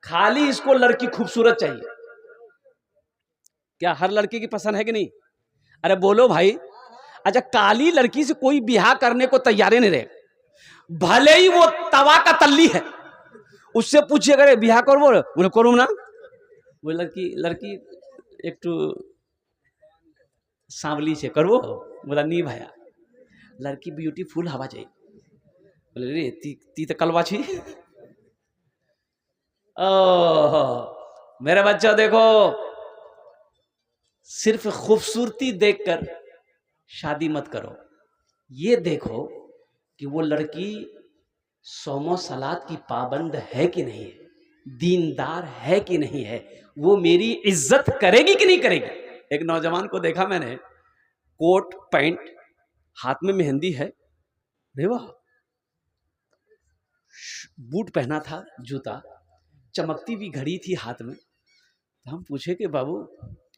खाली इसको लड़की खूबसूरत चाहिए। क्या हर लड़की की पसंद है कि नहीं? अरे बोलो भाई। अच्छा, काली लड़की से कोई ब्याह करने को तैयार नहीं रहे, भले ही वो तवा का तल्ली है, उससे पूछिए करे ब्याह करो, बोले करूँ ना। वो लड़की लड़की एक तो सांवली से करवो, बोला नहीं भैया, लड़की ब्यूटीफुल हवा चाहिए। बोले रे ती तो कलवा छी। ओह मेरे बच्चा, देखो सिर्फ खूबसूरती देखकर शादी मत करो, ये देखो कि वो लड़की सोमो सलात की पाबंद है कि नहीं है, दीनदार है कि नहीं है, वो मेरी इज्जत करेगी कि नहीं करेगी। एक नौजवान को देखा मैंने, कोट पैंट, हाथ में मेहंदी है, रे वाह, बूट पहना था, जूता, चमकती हुई घड़ी थी हाथ में। तो हम पूछे कि बाबू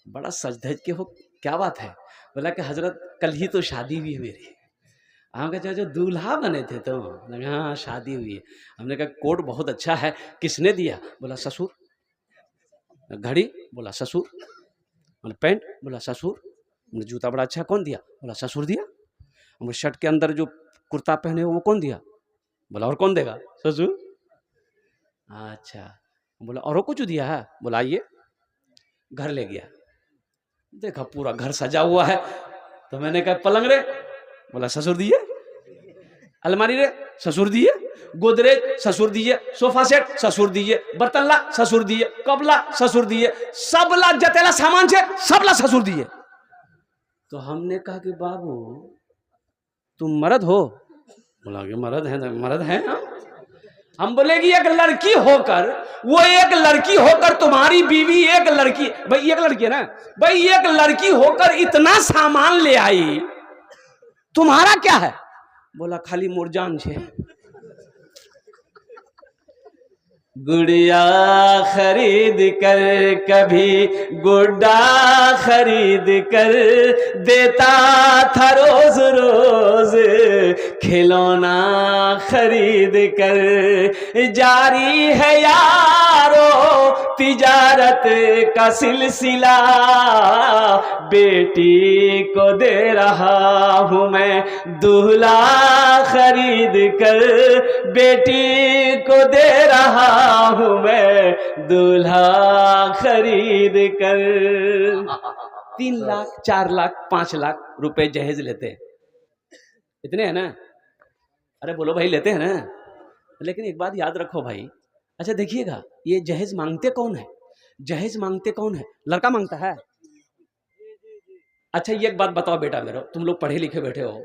बड़ा सज धज के हो, क्या बात है? बोला कि हजरत कल ही तो शादी हुई है मेरी। हम कहा जो दूल्हा बने थे तो? हाँ शादी हुई है। हमने कहा कोट बहुत अच्छा है, किसने दिया? बोला ससुर। घड़ी? बोला ससुर। बोला पैंट? बोला ससुर। जूता बड़ा अच्छा, कौन दिया? बोला ससुर दिया। हम शर्ट के अंदर जो कुर्ता पहने हो वो कौन दिया? बोला और कौन देगा? ससुर। अच्छा। बोला और कुछ दिया है? बोला आइए। घर ले गया, देखा पूरा घर सजा हुआ है। तो मैंने कहा पलंग रे? बोला ससुर दिए। अलमारी रे? ससुर दिए। गोदरेज? ससुर दिए। Sofa set? ससुर दिए। बर्तन ला? ससुर दिए। कपला? ससुर दिए। सब ला जतेला सामान छे सब ला ससुर दिए। तो हमने कहा कि बाबू तुम मर्द हो? बोला कि मर्द है, मर्द है हम बोले कि एक लड़की होकर, वो एक लड़की होकर तुम्हारी बीवी एक लड़की, भाई एक लड़की है ना भाई, एक लड़की होकर इतना सामान ले आई, तुम्हारा क्या है? बोला खाली मोर जान छे। गुड़िया खरीद कर कभी गुड्डा खरीद कर देता था रोज रोज, खिलौना खरीद कर जारी है यारो तिजारत का सिलसिला, बेटी को दे रहा हूँ मैं दूल्हा खरीद कर, बेटी को दे रहा हूँ मैं दूल्हा खरीद कर। 3 लाख 4 लाख 5 लाख रुपए जहेज लेते हैं, इतने हैं ना? अरे बोलो भाई लेते हैं ना? लेकिन एक बात याद रखो भाई, अच्छा देखिएगा, ये जहेज मांगते कौन है? जहेज मांगते कौन है? लड़का मांगता है। अच्छा ये एक बात बताओ बेटा मेरे, तुम लोग पढ़े लिखे बैठे हो,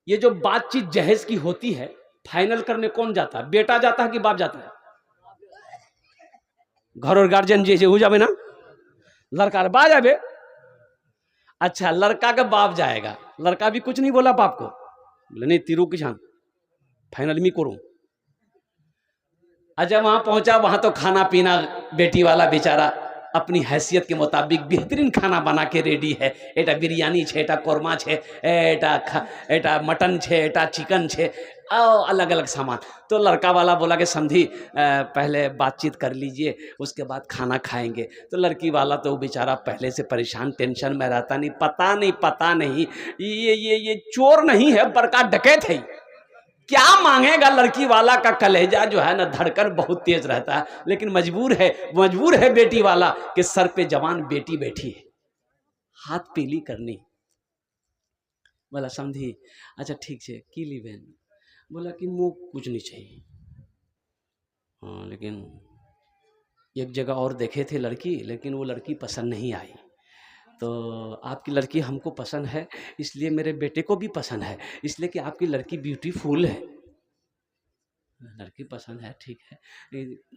ये जो बातचीत जहेज की होती है, फाइनल करने कौन जाता है? बेटा जाता है कि बाप जाता है? घर और गार्जियन जे हो जावे ना, लड़का बा जावे। अच्छा लड़का का बाप जाएगा, लड़का भी कुछ नहीं बोला बाप को, बोले नहीं तीरू किसान फाइनल मी करूं। अच्छा वहां पहुंचा, वहां तो खाना पीना बेटी वाला बेचारा अपनी हैसियत के मुताबिक बेहतरीन खाना बना के रेडी है, एटा बिरयानी छे, एटा कोरमा छे, एटा मटन छे, एटा चिकन छे, अलग अलग सामान। तो लड़का वाला बोला कि समझी पहले बातचीत कर लीजिए उसके बाद खाना खाएंगे। तो लड़की वाला तो बेचारा पहले से परेशान टेंशन में रहता, नहीं पता नहीं ये चोर नहीं है बड़का डकैत है, क्या मांगेगा? लड़की वाला का कलेजा जो है ना धड़कन बहुत तेज रहता है, लेकिन मजबूर है बेटी वाला कि सर पे जवान बेटी बैठी है, हाथ पीली करनी। बोला समझी, अच्छा ठीक है की लीबेन? बोला कि मुँह कुछ नहीं चाहिए। हाँ लेकिन एक जगह और देखे थे लड़की, लेकिन वो लड़की पसंद नहीं आई, तो आपकी लड़की हमको पसंद है, इसलिए मेरे बेटे को भी पसंद है, इसलिए कि आपकी लड़की ब्यूटीफुल है। लड़की पसंद है ठीक है,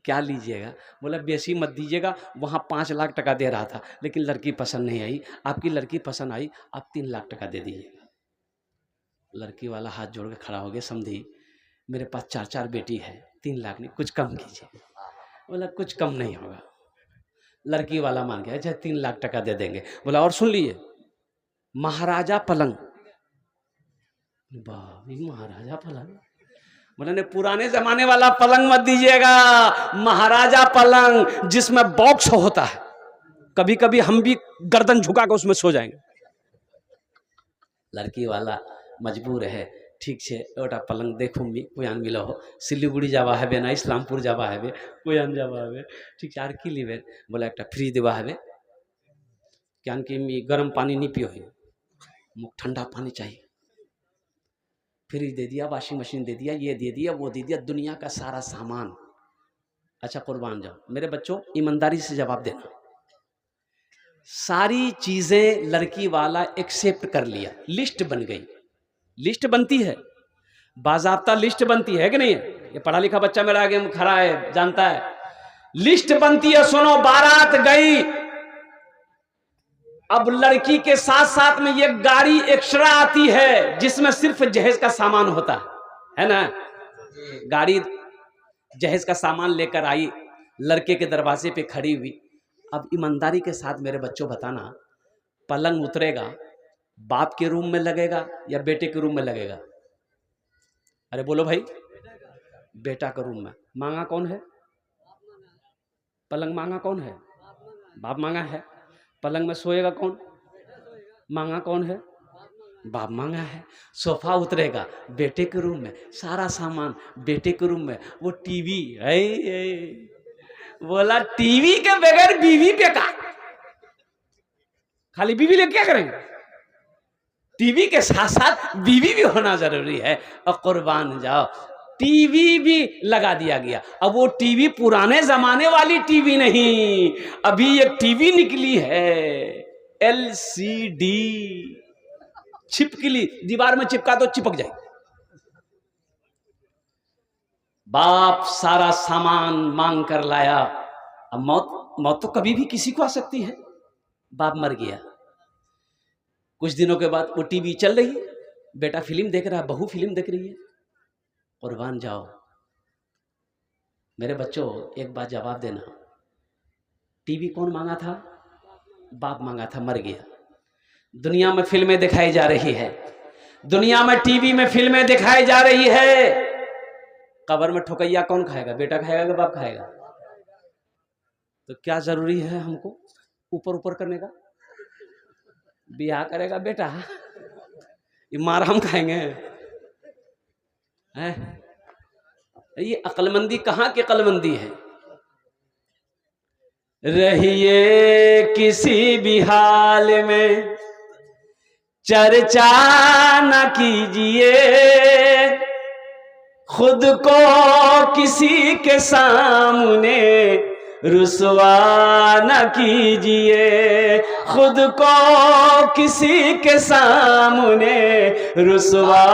क्या लीजिएगा? बोला बेसी मत दीजिएगा, वहाँ 5 लाख टका दे रहा था, लेकिन लड़की पसंद नहीं आई, आपकी लड़की पसंद आई, आप 3 लाख टका दे दीजिएगा। लड़की वाला हाथ जोड़ के खड़ा हो गया, समझी मेरे पास 4 बेटी है, 3 लाख नहीं, कुछ कम कीजिए। बोला कुछ कम नहीं होगा। लड़की वाला मान गया, अच्छा 3 लाख टका दे देंगे। बोला और सुन लिए महाराजा पलंग। वाह महाराजा पलंग, बोले नहीं, पुराने जमाने वाला पलंग मत दीजिएगा, महाराजा पलंग जिसमें बॉक्स होता है, कभी कभी हम भी गर्दन झुका कर उसमें सो जाएंगे। लड़की वाला मजबूर है, ठीक छे ओटा पलंग देखूँ मी कोई आन मिलो हो, सिलीगुड़ी जावा है ना इस्लामपुर जावा है कोई आन जावा है, ठीक है आर की लीबे, बोला एक फ्री देवा है क्या कि मी गर्म पानी नहीं पियो है, मुख ठंडा पानी चाहिए, फ्रिज दे दिया, वॉशिंग मशीन दे दिया, ये दे दिया, वो दे दिया, दुनिया का सारा सामान। अच्छा कुर्बान जाओ मेरे बच्चों, ईमानदारी से जवाब देना, सारी चीजें लड़की वाला एक्सेप्ट कर लिया, लिस्ट बन गई, लिस्ट बनती है, बाजाब्ता लिस्ट बनती है कि नहीं? ये पढ़ा लिखा बच्चा मेरा आगे खड़ा है, जानता है, लिस्ट बनती है। सुनो, बारात गई, अब लड़की के साथ साथ में ये गाड़ी एक्स्ट्रा आती है जिसमें सिर्फ जहेज का सामान होता है ना? गाड़ी जहेज का सामान लेकर आई, लड़के के दरवाजे पे खड़ी हुई। अब ईमानदारी के साथ मेरे बच्चों बताना, पलंग उतरेगा बाप के रूम में लगेगा या बेटे के रूम में लगेगा? अरे बोलो भाई, बेटा के रूम में। मांगा कौन है? पलंग मांगा कौन है? बाप मांगा है। पलंग में सोएगा कौन? मांगा कौन है? बाप मांगा है। सोफा उतरेगा बेटे के रूम में, सारा सामान बेटे के रूम में। वो टीवी है, बोला टीवी के बगैर बीवी पे का, खाली बीवी ले क्या करेंगे? टीवी के साथ साथ बीवी भी होना जरूरी है। और कुर्बान जाओ, टीवी भी लगा दिया गया। अब वो टीवी पुराने जमाने वाली टीवी नहीं, अभी एक टीवी निकली है LCD, छिपकली, दीवार में चिपका तो चिपक जाए। बाप सारा सामान मांग कर लाया। अब मौत तो कभी भी किसी को आ सकती है। बाप मर गया, कुछ दिनों के बाद वो टीवी चल रही है, बेटा फिल्म देख रहा है, बहू फिल्म देख रही है। कुर्बान जाओ मेरे बच्चों, एक बात जवाब देना, टीवी कौन मांगा था? बाप मांगा था, मर गया। दुनिया में फिल्में दिखाई जा रही है, दुनिया में टीवी में फिल्में दिखाई जा रही है। कब्र में ठोकैया कौन खाएगा? बेटा खाएगा कि बाप खाएगा? तो क्या जरूरी है हमको ऊपर ऊपर करने का? ब्याह करेगा बेटा, ये मार हम खाएंगे है? ये अक्लमंदी कहाँ की अक्लमंदी है? रहिए किसी भी हाल में चर्चा न कीजिए, खुद को किसी के सामने रुसवा न कीजिए, खुद को किसी के सामने रुसवा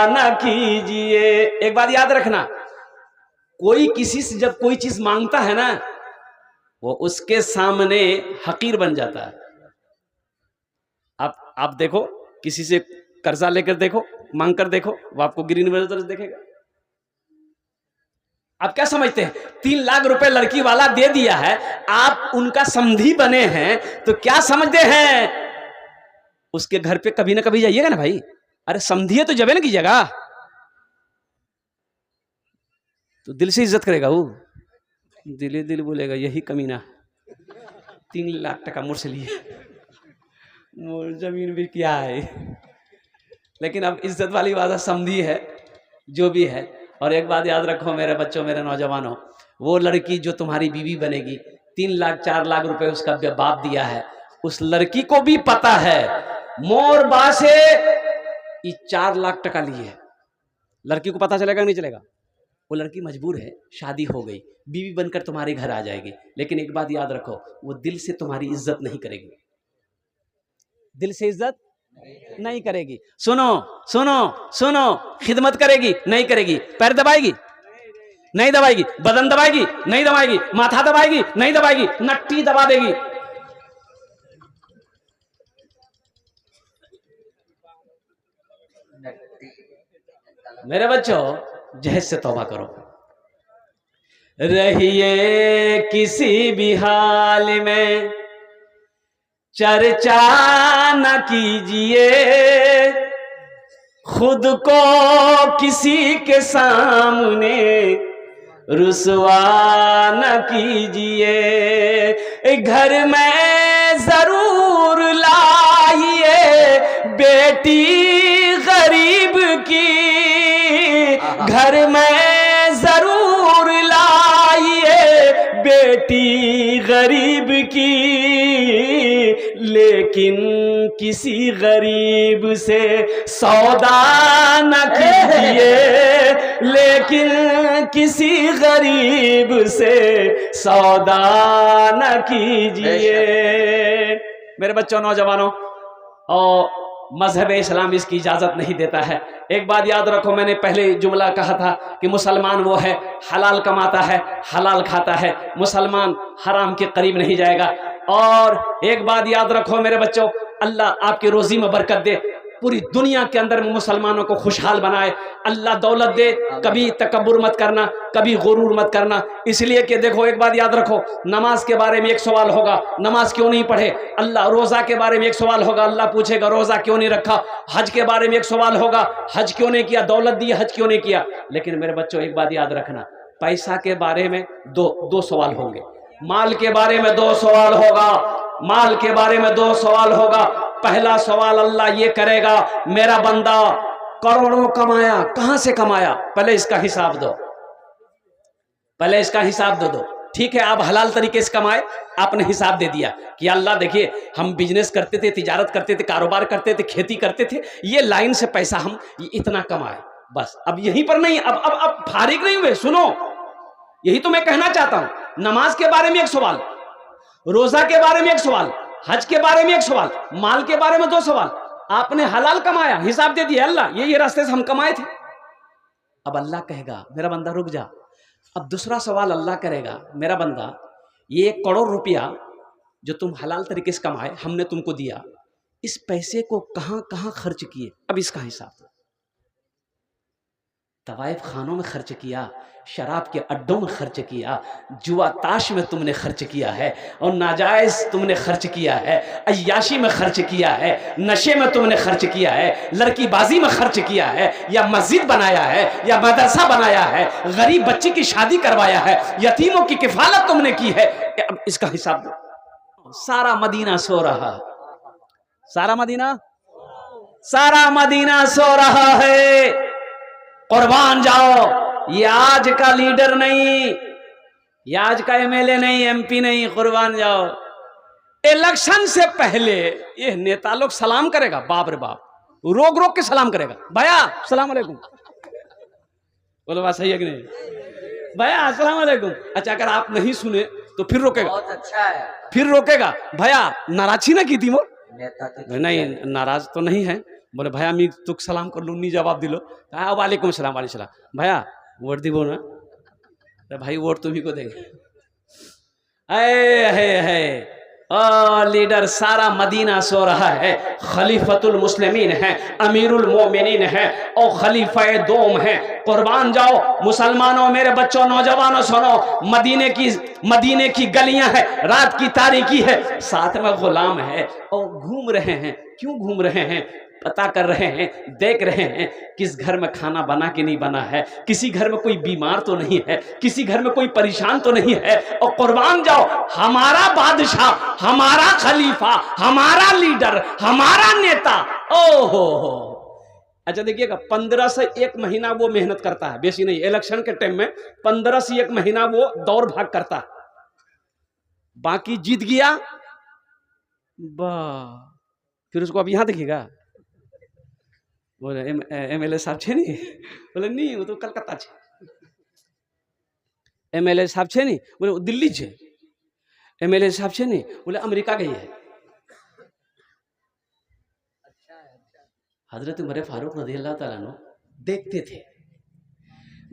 न कीजिए। एक बात याद रखना, कोई किसी से जब कोई चीज मांगता है ना, वो उसके सामने हकीर बन जाता है। आप देखो, किसी से कर्जा लेकर देखो, मांग कर देखो, वो आपको गिरी नजर देखेगा। आप क्या समझते हैं? 3 लाख रुपए लड़की वाला दे दिया है, आप उनका समधी बने हैं, तो क्या समझते हैं? उसके घर पे कभी ना कभी जाइएगा ना भाई। अरे समधी है तो जबे ना कीजिएगा, तो दिल से इज्जत करेगा वो, दिले दिल बोलेगा यही कमीना 3 लाख टका मुझसे लिए, मोर जमीन भी क्या है। लेकिन अब इज्जत वाली बात समधी है, जो भी है। और एक बात याद रखो मेरे बच्चों, मेरे नौजवानों, वो लड़की जो तुम्हारी बीवी बनेगी, 3 लाख 4 लाख रुपए उसका बाप दिया है, उस लड़की को भी पता है मोर बा से 4 लाख टका लिए है। लड़की को पता चलेगा नहीं चलेगा? वो लड़की मजबूर है, शादी हो गई, बीवी बनकर तुम्हारे घर आ जाएगी, लेकिन एक बात याद रखो, वो दिल से तुम्हारी इज्जत नहीं करेगी, दिल से इज्जत नहीं करेगी। सुनो सुनो सुनो, खिदमत करेगी नहीं करेगी? पैर दबाएगी नहीं दबाएगी? बदन दबाएगी नहीं दबाएगी? माथा दबाएगी नहीं दबाएगी? नट्टी दबा देगी। मेरे बच्चों, जहेज से तौबा करो। रहिए किसी भी हाल में चर्चा न कीजिए, खुद को किसी के सामने रुसवा न कीजिए, घर में जरूर लाइए बेटी गरीब की, घर में जरूर लाइए बेटी गरीब की, लेकिन किसी गरीब से सौदा न कीजिए, लेकिन किसी गरीब से सौदा न कीजिए। मेरे बच्चों, नौजवानों, और मजहब इस्लाम इसकी इजाजत नहीं देता है। एक बात याद रखो, मैंने पहले जुमला कहा था कि मुसलमान वो है हलाल कमाता है, हलाल खाता है, मुसलमान हराम के करीब नहीं जाएगा। और एक बात याद रखो मेरे बच्चों, अल्लाह आपकी रोजी में बरकत दे, पूरी दुनिया के अंदर मुसलमानों को खुशहाल बनाए, अल्लाह दौलत दे। कभी तकब्बुर मत करना, कभी गुरूर मत करना, इसलिए कि देखो एक बात याद रखो, नमाज के बारे में एक सवाल होगा, नमाज क्यों नहीं पढ़े अल्लाह, रोज़ा के बारे में एक सवाल होगा, अल्लाह पूछेगा रोज़ा क्यों नहीं रखा, हज के बारे में एक सवाल होगा, हज क्यों नहीं किया, दौलत दी हज क्यों नहीं किया। लेकिन मेरे बच्चों एक बात याद रखना, पैसा के बारे में दो सवाल होंगे, माल के बारे में 2 सवाल होगा, माल के बारे में 2 सवाल होगा। पहला सवाल अल्लाह ये करेगा, मेरा बंदा करोड़ों कमाया, कहां से कमाया, पहले इसका हिसाब दो, पहले इसका हिसाब दो। ठीक है, आप हलाल तरीके से कमाए, आपने हिसाब दे दिया कि अल्लाह देखिए हम बिजनेस करते थे, तिजारत करते थे, कारोबार करते थे, खेती करते थे, ये लाइन से पैसा हम इतना कमाए, बस। अब यहीं पर नहीं, अब फारिग नहीं हुए, सुनो, यही तो मैं कहना चाहता हूं। नमाज के बारे में 1 सवाल, रोजा के बारे में 1 सवाल, हज के बारे में 1 सवाल, माल के बारे में 2 सवाल। आपने हलाल कमाया, हिसाब दे दिया, अल्लाह ये रास्ते से हम कमाए थे। अब अल्लाह कहेगा मेरा बंदा रुक जा। अब दूसरा सवाल अल्लाह करेगा, मेरा बंदा ये 1 करोड़ रुपया जो तुम हलाल तरीके से कमाए, हमने तुमको दिया, इस पैसे को कहां कहां खर्च किए, अब इसका हिसाब दो। तवाइफ खानों में खर्च किया, शराब के अड्डों में खर्च किया, जुआ ताश में तुमने खर्च किया है, और नाजायज तुमने खर्च किया है, अय्याशी में खर्च किया है, नशे में तुमने खर्च किया है, लड़कीबाजी में खर्च किया है, या मस्जिद बनाया है, या मदरसा बनाया है, गरीब बच्ची की शादी करवाया है, यतीमों की किफालत तुमने की है, अब इसका हिसाब दो। सारा मदीना सो रहा, सारा मदीना सो रहा है। कुर्बान जाओ, ये आज का लीडर नहीं, ये आज का एमएलए नहीं, एमपी नहीं, कुर्बान जाओ। इलेक्शन से पहले ये नेता लोग सलाम करेगा, बाप रे बाप, रोक के सलाम करेगा, भैया सलाम अलैकुम, बोलो बात सही है कि नहीं, भैया सलाम अलैकुम। अच्छा, अगर आप नहीं सुने तो फिर रोकेगा, बहुत अच्छा है, फिर रोकेगा, भैया नाराजी ना की थी मोर, नहीं नाराज तो नहीं है, बोले भैया मी तुक सलाम कर लू, नहीं जवाब दिलो, वालेकुम सलाम, वालेकुम सलाम, भैया वोट दी बोल ना, भाई वोट तुम्ही को देंगे। है लीडर, सारा मदीना सो रहा है, खलीफतुल मुस्लिमीन है, अमीरुल मोमिनीन है, और खलीफा दोम है। कुर्बान जाओ मुसलमानों, मेरे बच्चों, नौजवानों, सुनो, मदीने की गलियां है, रात की तारीकी है, साथ में गुलाम है, और घूम रहे हैं। क्यों घूम रहे हैं? पता कर रहे हैं, देख रहे हैं किस घर में खाना बना कि नहीं बना है, किसी घर में कोई बीमार तो नहीं है, किसी घर में कोई परेशान तो नहीं है। और कुर्बान जाओ, हमारा बादशाह, हमारा खलीफा, हमारा लीडर, हमारा नेता, ओहो। अच्छा देखिएगा, 15 से 1 महीना वो मेहनत करता है, बेसी नहीं, इलेक्शन के टाइम में 15 से 1 महीना वो दौड़ भाग करता है, बाकी जीत गया फिर उसको अब यहां देखिएगा, बोले एमएलए साहब छे नहीं, बोले नहीं वो तो कलकत्ता छे, एमएलए साहब छे नहीं, बोले दिल्ली छे, एमएलए साहब छे नहीं, बोले अमेरिका गई है। हजरत उमर फारूक रज़ियल्लाहु ताला अन्हु देखते थे,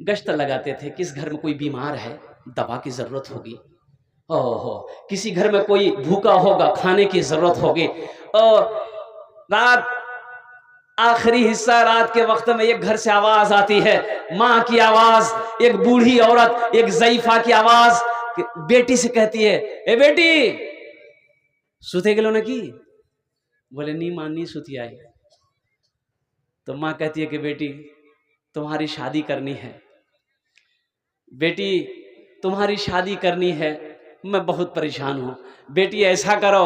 गश्त लगाते थे, किस घर में कोई बीमार है, दवा की जरूरत होगी, ओहो, किसी घर में कोई भूखा होगा, खाने की जरूरत होगी। और रात आखिरी हिस्सा, रात के वक्त में एक घर से आवाज आती है, माँ की आवाज, एक बूढ़ी औरत, एक ज़ईफा की आवाज, बेटी से कहती है, ए बेटी सुते गेलो ना की? बोले नहीं मां, नहीं सुती आई। तो माँ कहती है कि बेटी तुम्हारी शादी करनी है, बेटी तुम्हारी शादी करनी है, मैं बहुत परेशान हूँ। बेटी ऐसा करो,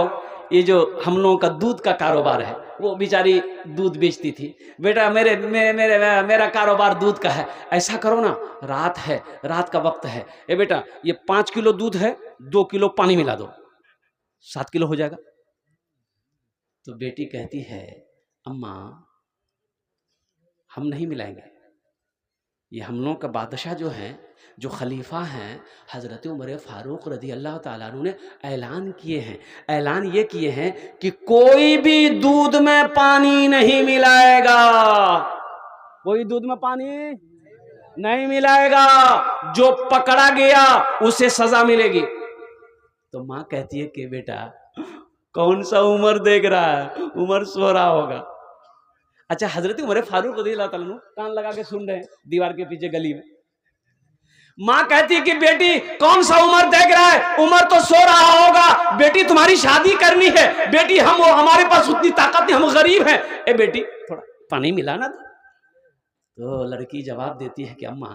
ये जो हम लोगों का दूध का कारोबार है, वो बेचारी दूध बेचती थी, बेटा मेरा कारोबार दूध का है, ऐसा करो ना, रात है, रात का वक्त है, ए बेटा ये 5 किलो दूध है, 2 किलो पानी मिला दो, 7 किलो हो जाएगा। तो बेटी कहती है अम्मा हम नहीं मिलाएंगे, ये हम लोगों का बादशाह जो है, जो खलीफा हैं, हज़रत उमर फारूक रदी अल्लाह ताला अन्हु ने ऐलान किए हैं, ऐलान ये किए हैं कि कोई भी दूध में पानी नहीं मिलाएगा, कोई दूध में पानी नहीं मिलाएगा, जो पकड़ा गया उसे सजा मिलेगी। तो माँ कहती है कि बेटा कौन सा उमर देख रहा है, उमर सो रहा होगा। अच्छा, हजरत उमर फारूक रज़ियल्लाहु ताला अन्हु कान लगा के सुन रहे हैं दीवार के पीछे गली में। माँ कहती है कि बेटी कौन सा उमर देख रहा है, उमर तो सो रहा होगा, बेटी तुम्हारी शादी करनी है, बेटी हम हमारे पास उतनी ताकत नहीं, हम गरीब हैं, ए बेटी थोड़ा पानी मिला ना। तो लड़की जवाब देती है कि अम्मा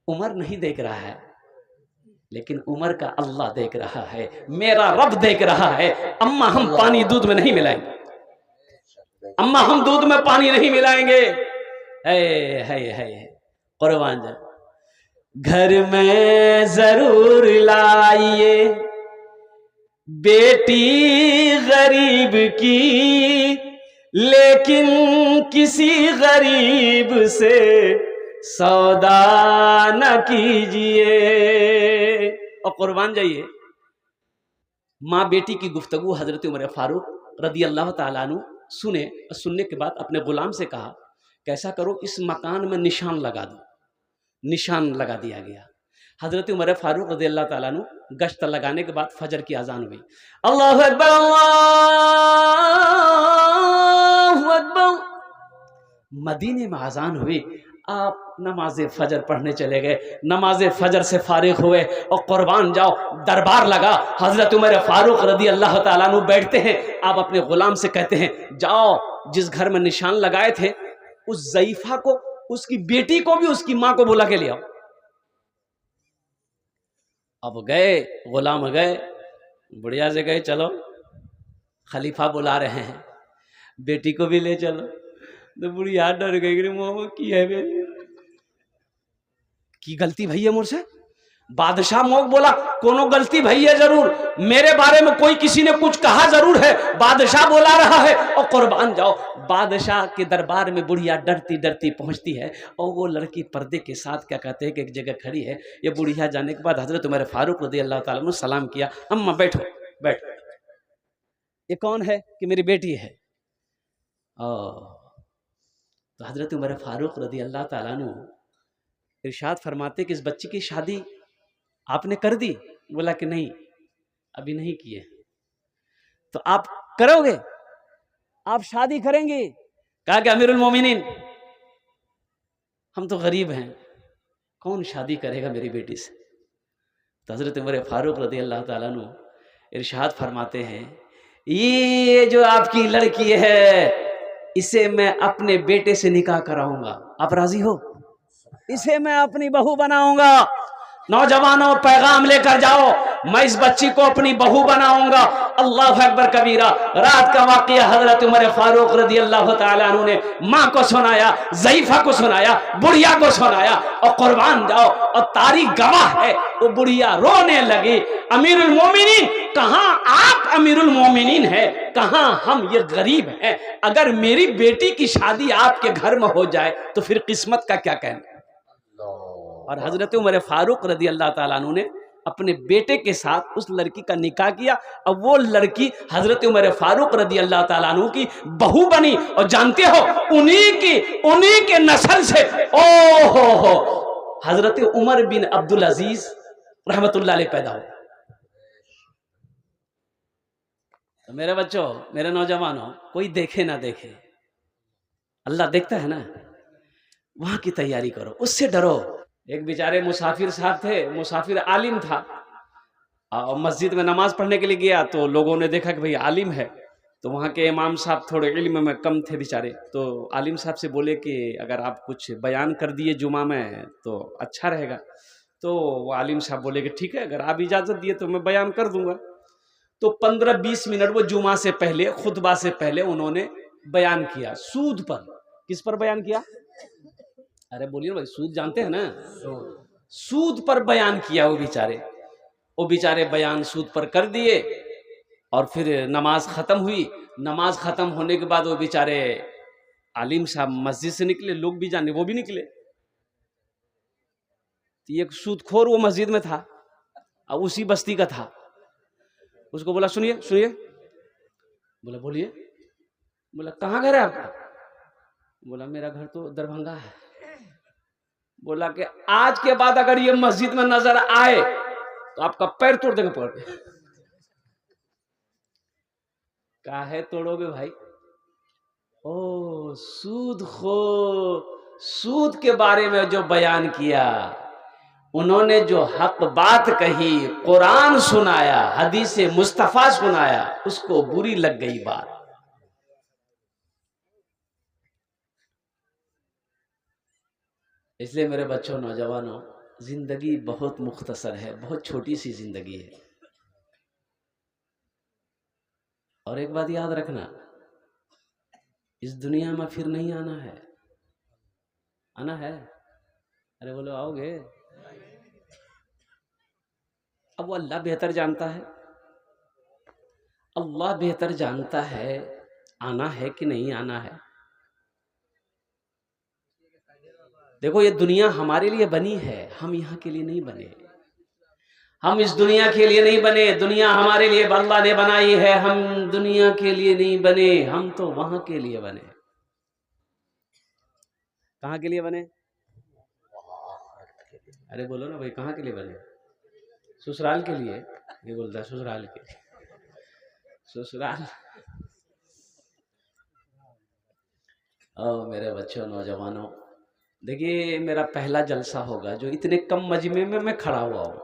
उमर नहीं देख रहा है, लेकिन उमर का अल्लाह देख रहा है, मेरा रब देख रहा है। अम्मा हम पानी दूध में नहीं मिलाएंगे, अम्मा हम दूध में पानी नहीं मिलाएंगे। है कुर्बान जाए, घर में जरूर लाइए बेटी गरीब की, लेकिन किसी गरीब से सौदा न कीजिए। और कुर्बान जाइए, माँ बेटी की गुफ्तगू हजरत उमर फारूक रदी अल्लाह ताला अन्हु सुने, और सुनने के बाद अपने गुलाम से कहा कैसा करो, इस मकान में निशान लगा दो। निशान लगा दिया गया। हजरत उमर फारूक रज़ी अल्लाह ताला अन्हु गश्त लगाने के बाद फजर की अजान हुई, अल्लाहु अकबर अल्लाहु अकबर, मदीने में अजान हुई, आप नमाज फजर पढ़ने चले गए, नमाज फजर से फारिग हुए और कुर्बान जाओ दरबार लगा। हजरत उमर फारूक रज़ी अल्लाह ताला अन्हु बैठते हैं, आप अपने गुलाम से कहते हैं जाओ जिस घर में निशान लगाए थे उस ज़ईफा को, उसकी बेटी को भी उसकी मां को बुला के ले आओ। अब गए, गुलाम गए, बुढ़िया से गए चलो खलीफा बुला रहे हैं, बेटी को भी ले चलो। तो बुढ़िया डर गई, मोह की है की गलती भई है मुझसे। बादशाह मोक बोला कोनो गलती भई है जरूर, मेरे बारे में कोई किसी ने कुछ कहा जरूर है, बादशाह बोला रहा है। और कुर्बान जाओ, बादशाह के दरबार में बुढ़िया डरती डरती पहुंचती है, और वो लड़की पर्दे के साथ क्या कहते हैं कि एक जगह खड़ी है। ये बुढ़िया जाने के बाद हजरत उमर फारूक रज़ी अल्लाह ताला अन्हु सलाम किया, अम्मा बैठो बैठो, ये कौन है कि मेरी बेटी है। तो हजरत उमर फारूक रज़ी अल्लाह ताला अन्हु इरशाद फरमाते कि इस बच्ची की शादी आपने कर दी। बोला कि नहीं अभी नहीं किए। तो आप करोगे, आप शादी करेंगे। कहा कि अमीरुल मोमिनीन हम तो गरीब हैं, कौन शादी करेगा मेरी बेटी से। तो हजरत उमर फारूक रज़ी अल्लाह ताला अन्हु इरशाद फरमाते हैं ये जो आपकी लड़की है इसे मैं अपने बेटे से निकाह कराऊंगा, आप राजी हो? इसे मैं अपनी बहू बनाऊंगा। नौजवानों पैगाम लेकर जाओ, मैं इस बच्ची को अपनी बहू बनाऊंगा। अल्लाह अकबर कबीरा। रात का वाकया हजरत उमर फारूक रज़ी अल्लाह ताला अन्हु ने माँ को सुनाया, ज़ईफा को सुनाया, बुढ़िया को सुनाया, और कुर्बान जाओ और तारीख गवाह है, वो बुढ़िया रोने लगी, अमीरुल मोमिनीन कहाँ आप अमीरुल मोमिनीन है, कहाँ हम ये गरीब हैं। अगर मेरी बेटी की शादी आपके घर में हो जाए तो फिर किस्मत का क्या कहना। और हजरत उमर फारूक रज़ी अल्लाह ताला अन्हु ने अपने बेटे के साथ उस लड़की का निकाह किया। अब वो लड़की हजरत उमर फारूक रज़ी अल्लाह ताला अन्हु की बहू बनी। और जानते हो उन्हीं के नस्ल से हो हजरत उमर बिन अब्दुल अजीज रहमतुल्लाह अलैह पैदा हुए। तो मेरे बच्चों, मेरे नौजवानों, कोई देखे ना देखे, अल्लाह देखता है ना, वहां की तैयारी करो, उससे डरो। एक बेचारे मुसाफिर साहब थे, मुसाफिर आलिम था, और मस्जिद में नमाज पढ़ने के लिए गया तो लोगों ने देखा कि भाई आलिम है, तो वहाँ के इमाम साहब थोड़े इल्म में कम थे बेचारे, तो आलिम साहब से बोले कि अगर आप कुछ बयान कर दिए जुमा में तो अच्छा रहेगा। तो वो आलिम साहब बोले कि ठीक है, अगर आप इजाज़त दिए तो मैं बयान कर दूंगा। तो 15-20 मिनट वो जुमा से पहले, खुतबा से पहले उन्होंने बयान किया सूद पर। किस पर बयान किया? अरे बोलिए भाई, सूद जानते हैं ना? सूद पर बयान किया वो बेचारे बयान सूद पर कर दिए। और फिर नमाज ख़त्म हुई। नमाज ख़त्म होने के बाद वो बेचारे आलिम साहब मस्जिद से निकले, लोग भी जाने वो भी निकले। तो एक सूदखोर वो मस्जिद में था और उसी बस्ती का था। उसको बोला सुनिए सुनिए। बोला बोलिए। बोला कहाँ घर है आपका? बोला मेरा घर तो दरभंगा है। बोला कि आज के बाद अगर ये मस्जिद में नजर आए तो आपका पैर तोड़ देंगे पकड़ के। काहे तोड़ोगे भाई? ओ सूद के बारे में जो बयान किया, उन्होंने जो हक बात कही, कुरान सुनाया, हदीस मुस्तफा सुनाया, उसको बुरी लग गई बात। इसलिए मेरे बच्चों, नौजवानों, जिंदगी बहुत मुख्तसर है, बहुत छोटी सी जिंदगी है। और एक बात याद रखना, इस दुनिया में फिर नहीं आना है। आना है? अरे बोलो आओगे? अब वो अल्लाह बेहतर जानता है, अल्लाह बेहतर जानता है आना है कि नहीं आना है। देखो ये दुनिया हमारे लिए बनी है, हम यहाँ के लिए नहीं बने। हम इस दुनिया के लिए नहीं बने, दुनिया हमारे लिए अल्लाह ने बनाई है। हम दुनिया के लिए नहीं बने, हम तो वहां के लिए बने। कहाँ के लिए बने? अरे बोलो ना भाई, कहाँ के लिए बने? ससुराल के लिए। ये बोलता है ससुराल के लिए। ससुराल। ओ मेरे बच्चों, नौजवानों, देखिए मेरा पहला जलसा होगा जो इतने कम मजमे में मैं खड़ा हुआ हूँ।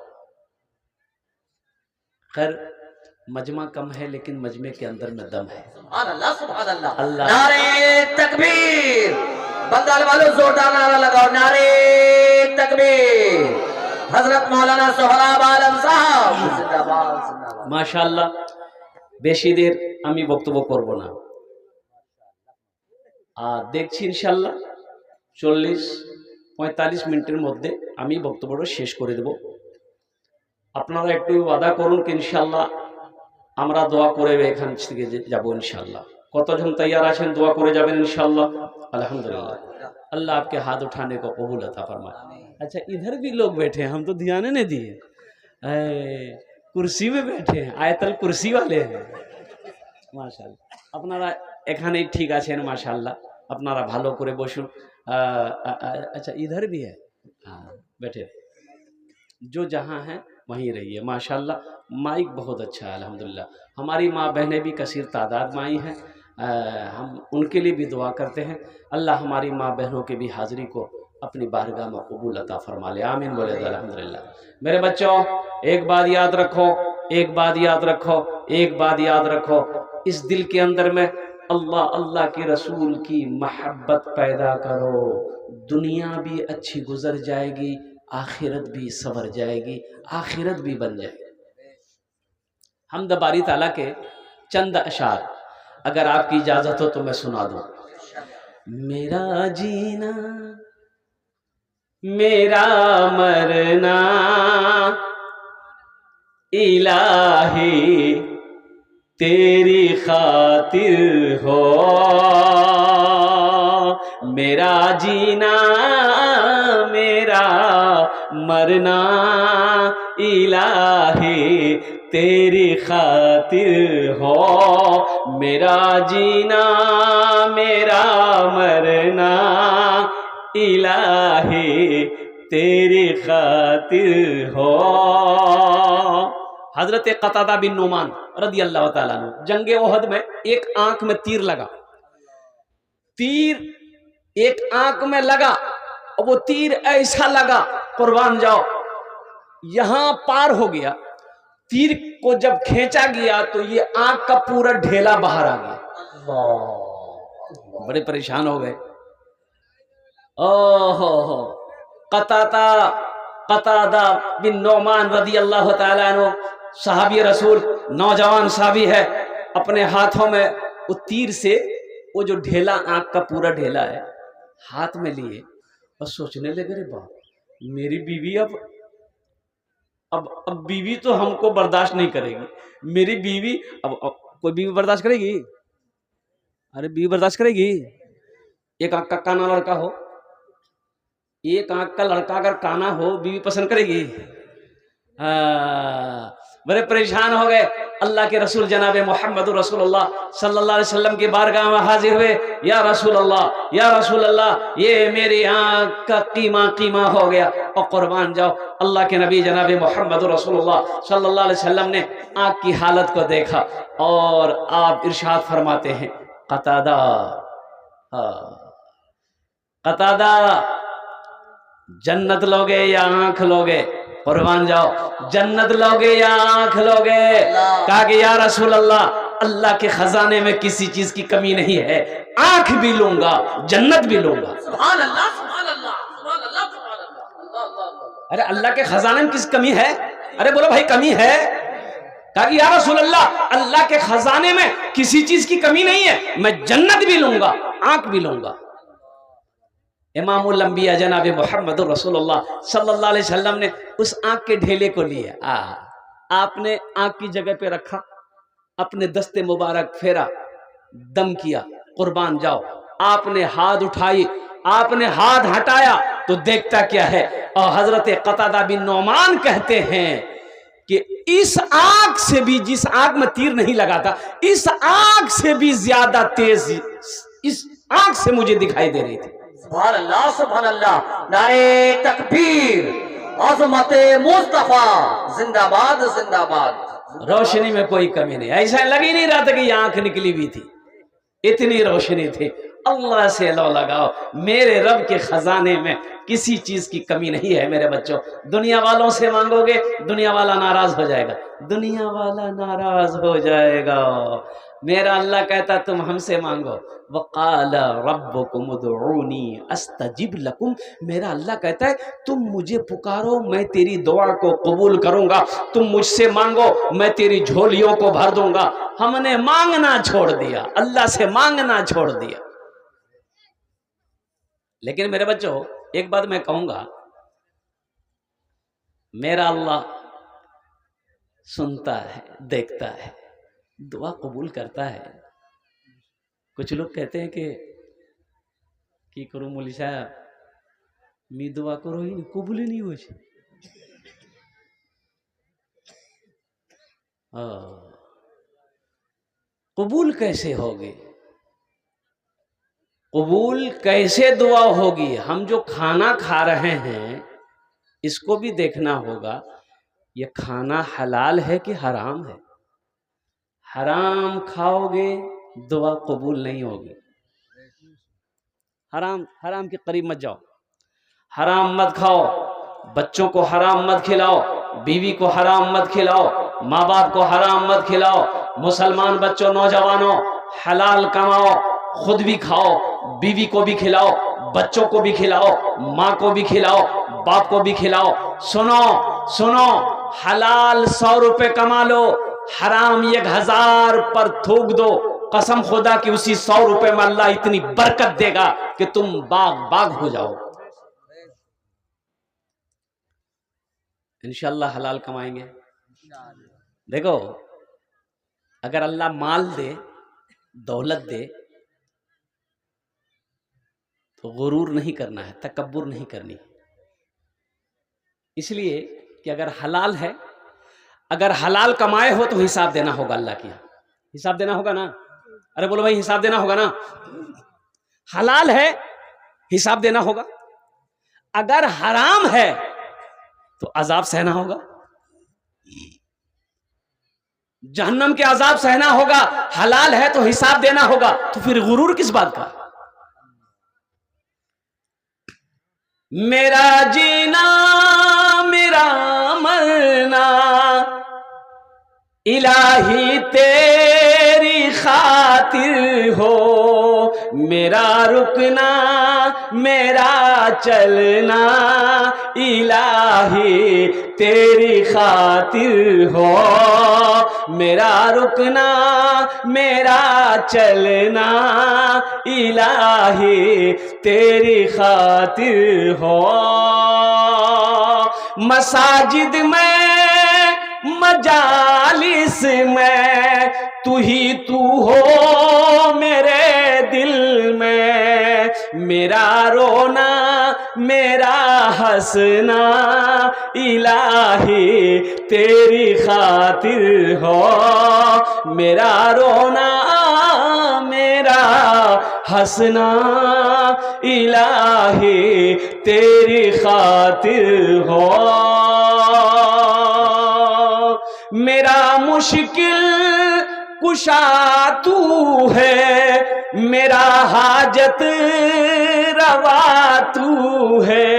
खैर मजमा कम है लेकिन मजमे के अंदर में दम है। अल्लाह सुभान अल्लाह। नारे तकबीर। बंगाल वालों जोरदार नारा लगाओ, नारे तकबीर। हजरत मौलाना सोहराब आलम साहब जिंदाबाद जिंदाबाद। माशाअल्लाह। বেশি দের আমি বক্তব্য করব না, দেখছি ইনশাআল্লাহ 40-45 মিনিটের মধ্যে আমি বক্তব্যটা শেষ করে দেব। আপনারা একটু ওয়াদা করুন कि ইনশাআল্লাহ আমরা দোয়া করে এখান থেকে যাব ইনশাআল্লাহ। কতজন তৈয়ার আছেন দোয়া করে যাবেন ইনশাআল্লাহ? अल्हम्दुलिल्लाह। अल्लाह आपके हाथ उठाने को कबूल अता फरमाए। अच्छा इधर भी लोग बैठे हैं, हम तो ध्यान नहीं दिए। कुर्सी में बैठे हैं, आयतल कुर्सी वाले हैं। माशाल्लाह। আপনারা এখানেই ঠিক আছেন माशाल्लाह। আপনারা ভালো করে বসুন। अच्छा इधर भी है, हाँ बैठे, जो जहाँ हैं वहीं रहिए। माशाल्लाह माइक बहुत अच्छा है अल्हम्दुलिल्लाह। हमारी माँ बहनें भी कसीर तादाद में आई हैं, हम उनके लिए भी दुआ करते हैं। अल्लाह हमारी माँ बहनों की भी हाज़िरी को अपनी बारगाह में कबूल अता फरमा ले। आमीन बोले अल्हम्दुलिल्लाह। मेरे बच्चों एक बात याद रखो, एक बात याद रखो, एक बात याद रखो, इस दिल के अंदर में अल्लाह अल्लाह के रसूल की मोहब्बत पैदा करो। दुनिया भी अच्छी गुजर जाएगी, आखिरत भी संवर जाएगी, आखिरत भी बन जाएगी। हमद बारी ताला के चंद अशार अगर आपकी इजाजत हो तो मैं सुना दूं। मेरा जीना मेरा मरना इलाही तेरी खातिर हो। मेरा जीना मेरा मरना इलाही तेरी खातिर हो। मेरा जीना मेरा मरना इलाही तेरी खातिर हो। हजरत कतादा बिन नुमान रदी अल्लाह ताला अन्हु, जंगे ओहद में एक आंख में तीर लगा। तीर एक आंख में लगा और वो तीर ऐसा लगा, कुर्बान जाओ, यहां पार हो गया तीर को जब खींचा गया तो ये आंख का पूरा ढेला बाहर आ गया। बड़े परेशान हो गए। ओहो, कतादा कतादा बिन नौमान रदी अल्लाह ताला अन्हु, सहाबी रसूल, नौजवान साहबी है, अपने हाथों में वो तीर से वो जो ढेला, आंख का पूरा ढेला है, हाथ में लिए और सोचने लगे, रे बाप, मेरी बीवी अब बीवी तो हमको बर्दाश्त नहीं करेगी। मेरी बीवी अब कोई बीवी बर्दाश्त करेगी? अरे बीवी बर्दाश्त करेगी? एक आंख का काना लड़का हो, एक आंख का लड़का अगर काना हो, बीवी पसंद करेगी? बड़े परेशान हो गए। अल्लाह के रसूल जनाब मोहम्मद रसूलुल्लाह सल्लल्लाहु अलैहि वसल्लम की बारगाह में हाजिर हुए। या रसूल अल्लाह, ये मेरी आंख का कीमा हो गया और कुर्बान जाओ। अल्लाह के नबी जनाब मोहम्मद रसूलुल्लाह सल्लल्लाहु अलैहि वसल्लम ने आंख की हालत को देखा और आप इरशाद फरमाते हैं, कतादा जन्नत लोगे या आंख लोगे? कुर्बान जाओ, जन्नत लोगे या आंख लोगे? कहा कि या रसूल अल्लाह, अल्लाह के खजाने में किसी चीज की कमी नहीं है, आंख भी लूंगा, जन्नत भी लूंगा। सुभान अल्लाह, सुभान अल्लाह, सुभान अल्लाह, सुभान अल्लाह। अरे अल्लाह के खजाने में किस कमी है? अरे बोलो भाई, कमी है? कहा कि या रसूल अल्लाह, अल्लाह के खजाने में किसी चीज की कमी नहीं है, मैं जन्नत भी लूंगा, आंख भी लूंगा। इमामुल अंबिया जनाब मोहम्मद रसूलुल्लाह सल्लल्लाहु अलैहि वसल्लम ने उस आंख के ढेले को लिया, आपने आंख की जगह पे रखा, अपने दस्ते मुबारक फेरा, दम किया, कुर्बान जाओ। आपने हाथ उठाई, आपने हाथ हटाया तो देखता क्या है, और हजरत कतादा बिन नौमान कहते हैं कि इस आंख से भी, जिस आंख में तीर नहीं लगा था, इस आंख से भी ज्यादा तेज इस आंख से मुझे दिखाई दे रही थी। सुभान अल्लाह, सुभान अल्लाह, नारे तकबीर, अज़मते मुस्तफा, जिंदाबाद जिंदाबाद। रोशनी में कोई कमी नहीं, ऐसा लग ही नहीं रहा था कि आंख निकली हुई थी, इतनी रोशनी थी। अल्लाह से लो लगाओ, मेरे रब के खजाने में किसी चीज की कमी नहीं है। मेरे बच्चों, दुनिया वालों से मांगोगे, दुनिया वाला नाराज हो जाएगा, दुनिया वाला नाराज हो जाएगा। मेरा अल्लाह कहता तुम हमसे मांगो, वक़ाल रब्बुकुम उदऊनी अस्तजिब लकुम। मेरा अल्लाह कहता है तुम मुझे पुकारो, मैं तेरी दुआ को कबूल करूंगा। तुम मुझसे मांगो, मैं तेरी झोलियों को भर दूंगा। हमने मांगना छोड़ दिया, अल्लाह से मांगना छोड़ दिया। लेकिन मेरे बच्चों, एक बात मैं कहूंगा, मेरा अल्लाह सुनता है, देखता है, दुआ कबूल करता है। कुछ लोग कहते हैं कि करूं मौलवी साहब, मी दुआ करो ही कबूल ही नहीं हो। कबूल कैसे होगी? कबूल कैसे दुआ होगी? हम जो खाना खा रहे हैं इसको भी देखना होगा, ये खाना हलाल है कि हराम है। हराम खाओगे दुआ कबूल नहीं होगी। हराम के करीब मत जाओ, हराम मत खाओ, बच्चों को हराम मत खिलाओ, बीवी को हराम मत खिलाओ, माँ बाप को हराम मत खिलाओ। मुसलमान बच्चों, नौजवानों, हलाल कमाओ, खुद भी खाओ, बीवी को भी खिलाओ, बच्चों को भी खिलाओ, माँ को भी खिलाओ, बाप को भी खिलाओ। सुनो सुनो, हलाल 100 रुपए कमा लो, हराम 1000 पर थूक दो, कसम खुदा की उसी 100 रुपए में अल्लाह इतनी बरकत देगा कि तुम बाग हो जाओ। इंशाअल्लाह हलाल कमाएंगे। देखो, अगर अल्लाह माल दे, दौलत दे, तो गुरूर नहीं करना है, तकब्बुर नहीं करनी। इसलिए कि अगर हलाल है, अगर हलाल कमाए हो तो हिसाब देना होगा अल्लाह की। हिसाब देना होगा ना? अरे बोलो भाई, हिसाब देना होगा ना? हलाल है, हिसाब देना होगा। अगर हराम है तो अजाब सहना होगा, जहन्नम के अजाब सहना होगा। हलाल है तो हिसाब देना होगा, तो फिर गुरूर किस बात का? मेरा जीना मेरा मरना इलाही तेरी खातिर हो मेरा रुकना मेरा चलना, इलाही तेरी खातिर हो मेरा रुकना मेरा चलना, इलाही तेरी खातिर हो। मसाजिद में मजालिस में तू ही तू हो मेरे दिल में, मेरा रोना मेरा हंसना, इलाही तेरी खातिर हो मेरा रोना मेरा हंसना, इलाही तेरी खातिर हो। मेरा मुश्किल कुशा तू है मेरा हाजत रवा तू है।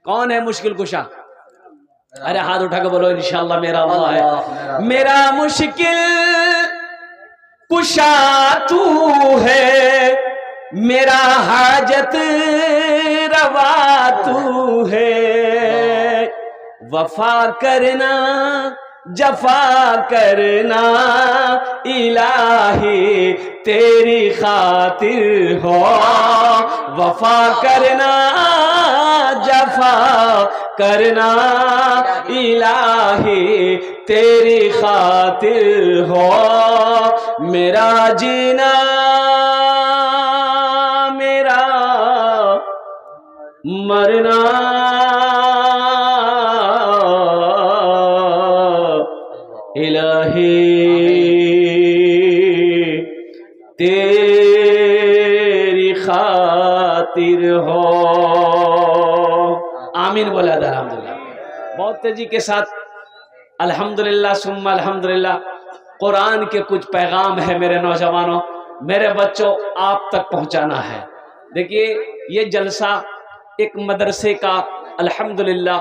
कौन है मुश्किल कुशा? अरे हाथ उठा के बोलो इंशाअल्लाह मेरा अल्लाह है। मेरा मुश्किल कुशा तू है मेरा हाजत रवा तू है। वफा करना जफा करना, इलाही तेरी खातिर हो वफा करना जफा करना, इलाही तेरी खातिर हो मेरा जीना मेरा मरना, इलाही तेरी खातिर हो। आमीन बोला था अल्हम्दुलिल्लाह। बहुत तेजी के साथ अल्हम्दुलिल्लाह सुम्मा अल्हम्दुलिल्लाह। कुरान के कुछ पैगाम है मेरे नौजवानों, मेरे बच्चों, आप तक पहुंचाना है। देखिए ये जलसा एक मदरसे का अल्हम्दुलिल्लाह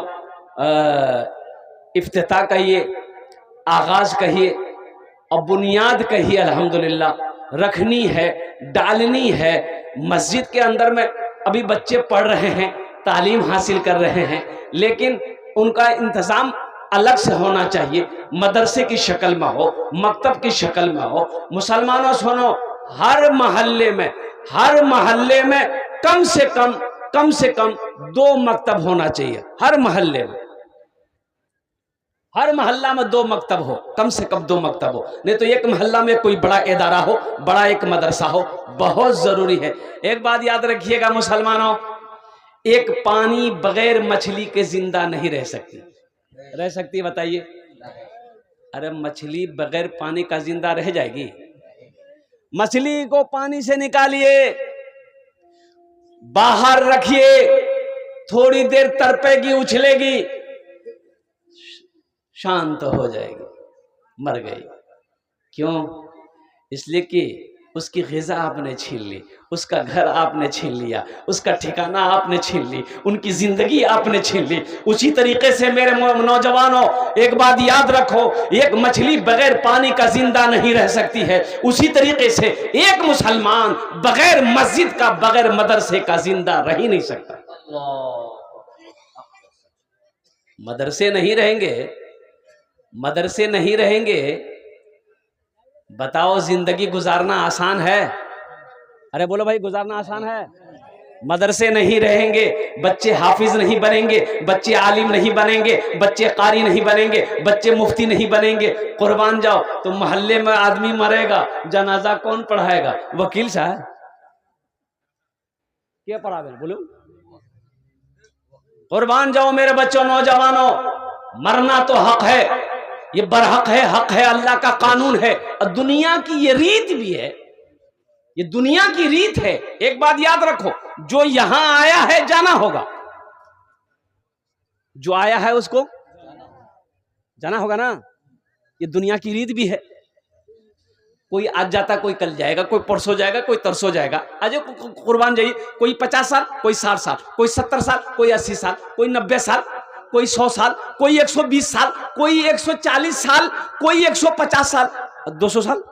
इफ्तिताह कहिए, आगाज कहिए और बुनियाद कहिए अल्हम्दुलिल्लाह रखनी है, डालनी है। मस्जिद के अंदर में अभी बच्चे पढ़ रहे हैं, तालीम हासिल कर रहे हैं, लेकिन उनका इंतज़ाम अलग से होना चाहिए। मदरसे की शक्ल में हो, मकतब की शक्ल में हो। मुसलमानों सुनो, हर महल्ले में कम से कम 2 मकतब होना चाहिए। हर महल्ले में, हर मोहल्ला में 2 मकतब हो, कम से कम 2 मकतब हो। नहीं तो एक मोहल्ला में कोई बड़ा इदारा हो, बड़ा एक मदरसा हो, बहुत जरूरी है। एक बात याद रखिएगा मुसलमानों, एक पानी बगैर मछली के जिंदा नहीं रह सकती। रह सकती बताइए? अरे मछली बगैर पानी का जिंदा रह जाएगी? मछली को पानी से निकालिए, बाहर रखिए, थोड़ी देर तड़पेगी, उछलेगी, शांत हो जाएगी, मर गई। क्यों? इसलिए कि उसकी ग़िज़ा आपने छीन ली, उसका घर आपने छीन लिया, उसका ठिकाना आपने छीन ली, उनकी ज़िंदगी आपने छीन ली। उसी तरीके से मेरे नौजवानों, एक बात याद रखो, एक मछली बगैर पानी का जिंदा नहीं रह सकती है। उसी तरीके से एक मुसलमान बगैर मस्जिद का, बगैर मदरसे का जिंदा रह ही नहीं सकता। मदरसे नहीं रहेंगे, बताओ जिंदगी गुजारना आसान है? अरे बोलो भाई, गुजारना आसान है? मदरसे नहीं रहेंगे, बच्चे हाफिज नहीं बनेंगे, बच्चे आलिम नहीं बनेंगे, बच्चे कारी नहीं बनेंगे, बच्चे मुफ्ती नहीं बनेंगे। कुर्बान जाओ, तो मोहल्ले में आदमी मरेगा, जनाजा कौन पढ़ाएगा? वकील साहब क्या पढ़ावे? बोलो। कुर्बान जाओ मेरे बच्चों, नौजवानों, मरना तो हक है, ये बरहक है, हक है, अल्लाह का कानून है, और दुनिया की ये रीत भी है, ये दुनिया की रीत है। एक बात याद रखो, जो यहां आया है जाना होगा, जो आया है उसको जाना होगा ना। ये दुनिया की रीत भी है। कोई आज जाता, कोई कल जाएगा, कोई परसों जाएगा, कोई तरसों जाएगा। आज कुर्बान जाइए, कोई 50 साल, कोई 60 साल, कोई 70 साल, कोई 80 साल, कोई 90 साल, कोई 100 साल, कोई 120 साल, कोई 140 साल, कोई 150 साल, 200 साल।